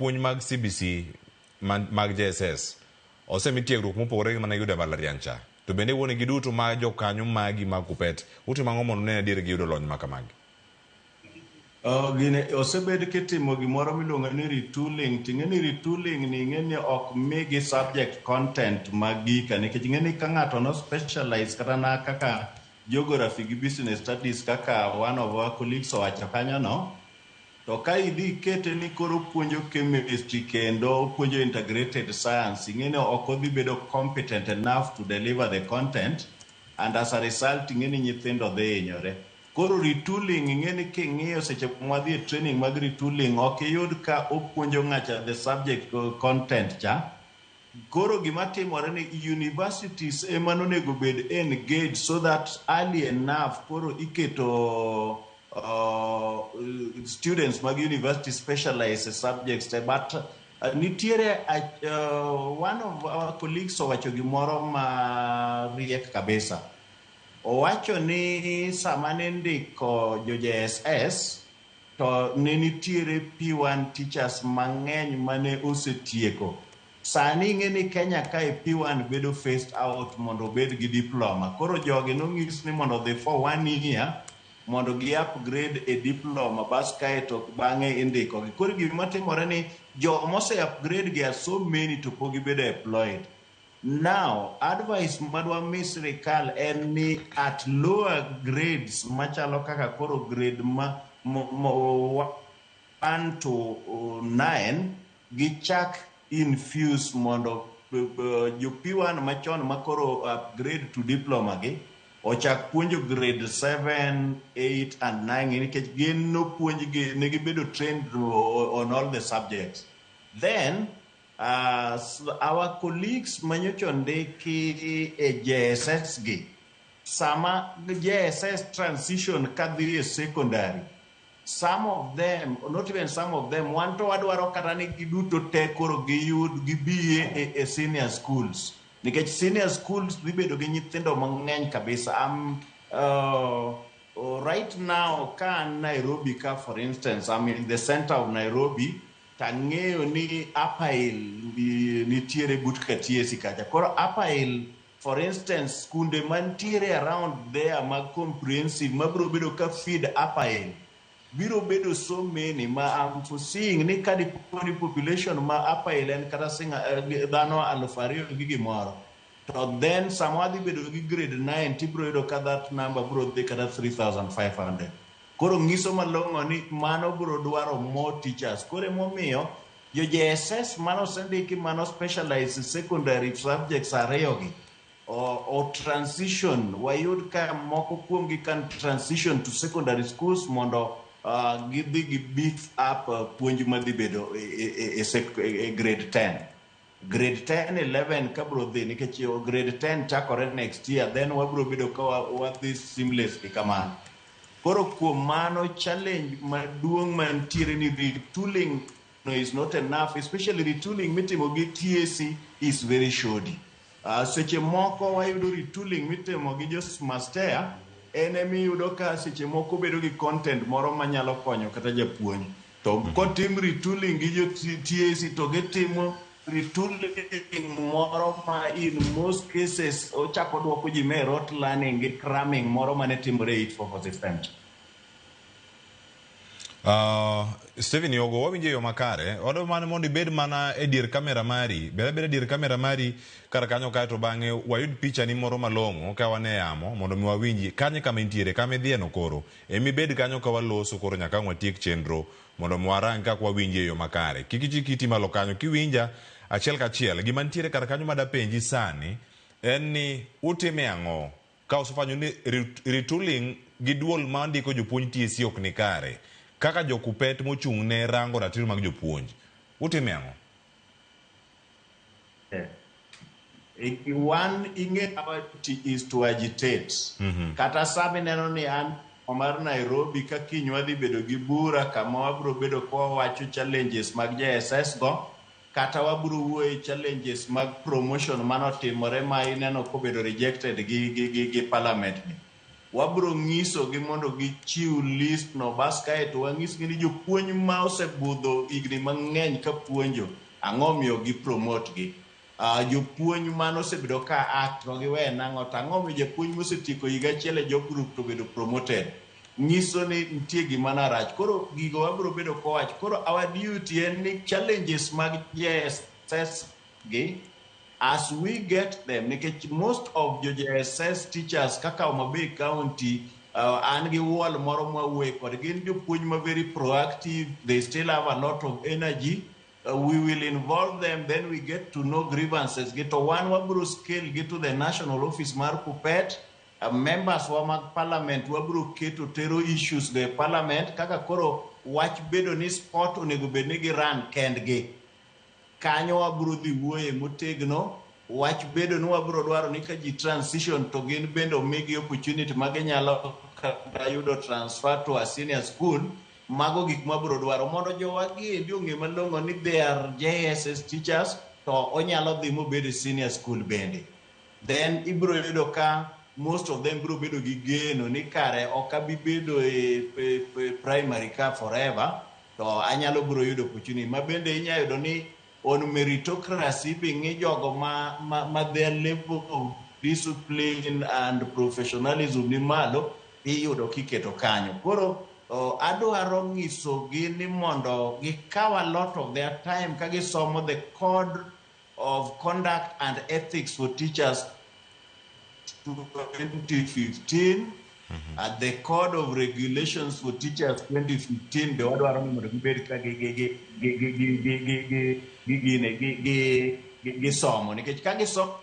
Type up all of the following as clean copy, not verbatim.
jopuonj mag CBC mag JSS osemi tiegruok mopogore mana yudo mbalariany cha. To bende wuone giduto ma jokanyo magi mag kupet. Utimo ang'o mondo ne adier giyudo lony ma kamagi? Gine osebed kitimo gimoro miluongo ni retooling. Ting'eni retooling ni ng'eni ok migi subject content magika nikech ng'eni ka ng'ato no specialize kata na kaka geography gi business studies kaka one of our colleagues owacho kanyo no, to ka idhi kete ni koro puonjo chemistry kendo puonjo integrated science, ng'eni ok odhi bedo competent enough to deliver the content, and as a result ng'eni nyithindo dhi hinyore. Koro retooling ng'eni king'iyo seche mwadhi e training mag retooling ok yud ka opuonjo ng'acha the subject content cha. Koro gima timore ni universities ema onego bed engaged so that early enough koro iketo students mag university specialize subjects, but nitiere one of our colleagues owacho gimoro ma riek kabisa. Owacho ni sama ne ndiko jo JSS to ne nitiere P1 teachers mang'eny mane osetieko. Sani ng'eni Kenya kae P1 bedo phased out mondo bed gi diploma. Koro jogi nong'is ni mondo dhi for 1 year mondo gi upgrade a diploma bas kae to bang'e indiko. Koro gima timore ni jo mose upgrade gi are so many to pogi bedo employed. Now, advice madwa sirikal en ni at lower grades machalo kaka koro grade 1 to 9 gichak infuse mondo jo P1 machon makoro upgrade to diploma gi ochak puonjo grade 7, 8 and 9 nikech gin no puonj gi ne gibedo trained on all the subjects. Then our colleagues manyocho ndiki e JSS gi sama JSS transition kadhi e secondary, some of them, not even some of them, wanto wadwaro kata ni giduto te koro giyud gibiye e senior schools nikech senior schools dhibedo gi nyithindo mang'eny kabisa. Right now ka Nairobi ka for instance, I'm in the center of Nairobi, tang'eyo ni Apail nitiere but katiesi kacha. Koro Apail for instance skunde mantiere around there mag comprehensive mabro bedo ka feed Apail biro bedo so many ma I'm foreseeing ni kadi population ma Apail en kata singa dhano 2,000 gi gimoro, to then samwadhi bedo gi grade 9 tibro bedo ka that number bro dhi kata 3,500. Koro ng'iso malong'o ni mano bro dwaro more teachers. Koro momiyo jo JSS mano sendiki mano specialized secondary subjects ariyogi o transition wayud ka moko kuom gi kan transition to secondary schools mondo gidhi gi beef up puonj madhi bedo e grade 10. Grade 10, 11 kabro dhi nikech grade 10 chakore next year, then wabro bedo ka wadhi seamlessly kamano. Koro kuom mano challenge maduong' mantiere ni retooling no is not enough, especially retooling mitimo gi TAC is very shoddy. Seche moko wayudo retooling mitimo gi jo master enemi yudo ka seche moko bedo gi content moro manyalo konyo kata japuonj. To kotim retooling gi jo TAC to gitimo retooling moro ma in most cases ochako duoko ji me rote learning gi cramming moro mane timore 844 system. Stephen Yogo, wawinje yo makare odo mane mondo ibed mana e dier kamera mari bere dier kamera mari kar kanyo kae to bang'e wayud picha ni moro malong'o ka wane yamo mondo mi wawinji kanye kama intiere kama idhieno koro emi bed kanyo ka waloso koro nyaka watiek chenro mondo mi warang kaka wawinje yo makare kiki kiti malo kanyo kiwinja achiel kachiel gima nitiere kar kanyo madapenji sani en ni utime ang'o ka usefanyo ni retooling gi duol ma ndiko jopuonj TSC ok ni kare kaka jokupet mochung' ne rango ratiro mag jopuonj utime ang'o? One is to agitate. Kata sami neno ni an omar Nairobi ka kinywa dhi bedo gi bura kama wabro bedo kwa wacho challenges mag JSS go kata wabro wuoye challenges mag promotion mano timore ma ineno ko bedo rejected gi parliament ni. wabro nyiso gi mondo gichiw list no bas kaeto wang'isgi ni jopuonj ma osebudho higni mang'eny ka puonjo ang'o miyo gi promote gi. Jopuonj mano osebedo ka act to giwe nang'o to ang'o miyo japuonj mosetieko higa achiel e job group to bedo promoted. Nyiso ni nitie gima narach. Koro gigo wabro bedo kowach. Koro our duty en ni challenges mag JSS gi as we get them, nikech most of the JSS teachers kaka Homa Bay County an gi wall moro mwawuoye kod gin jopuonj ma very proactive, they still have a lot of energy. We will involve them, then we get to know grievances. Get to one wabro scale, get to the national office mar Kupet, members wa mag parliament wabro keto tero issues the parliament kaka koro wach bedo ni sport onego bed ni gi run kendgi. Kanyo wabro dhi wuoye motegno, wach bedo ni wabro dwaro ni ka ji transition to gin bendo omigi opportunity ma ginyalo yudo transfer to a senior school. Mago gik mabro dwaro mondo jowagi endi ong'e malong'o ni they are JSS teachers to onyalo dhi mobedo senior school bende. Then ibro yudo ka most of them bro bedo gi geno ni kare ok abi bedo e primary ka forever to anyalo bro yudo opportunity ma bende inyalo yudo ni on meritocracy bing'i jogo ma their level of discipline and professionalism ni malo iyudo kiketo kanyo. Koro adwaro ng'iso gi ni mondo gikaw a lot of their time ka gisomo the code of conduct and ethics for teachers 2015 the code of regulations for teachers 2015 be wadwaro ni mondo gibed ka gisomo nikech ka gisomo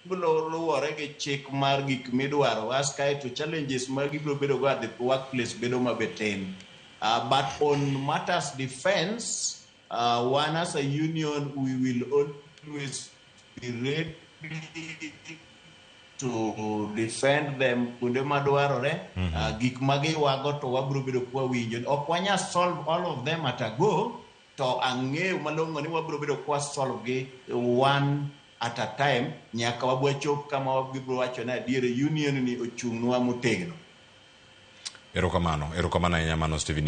luwore gi chik mar gik midwaro as kaeto challenges ma gibro bedo go at the workplace bedo mabetin. But on matters defense, one as a union we will always be ready to defend them kunde madwarore. Gik magiwago to wabro bedo kwa winjo ok wanya solve all of them at a go to ang'eyo malong'o ni wabro bedo kwa solve gi one at a time nyaka wabwa chop kama wabibro wacho na adiere union ni ochung'nwa motegno. Erokamano ahinya mano Stephen.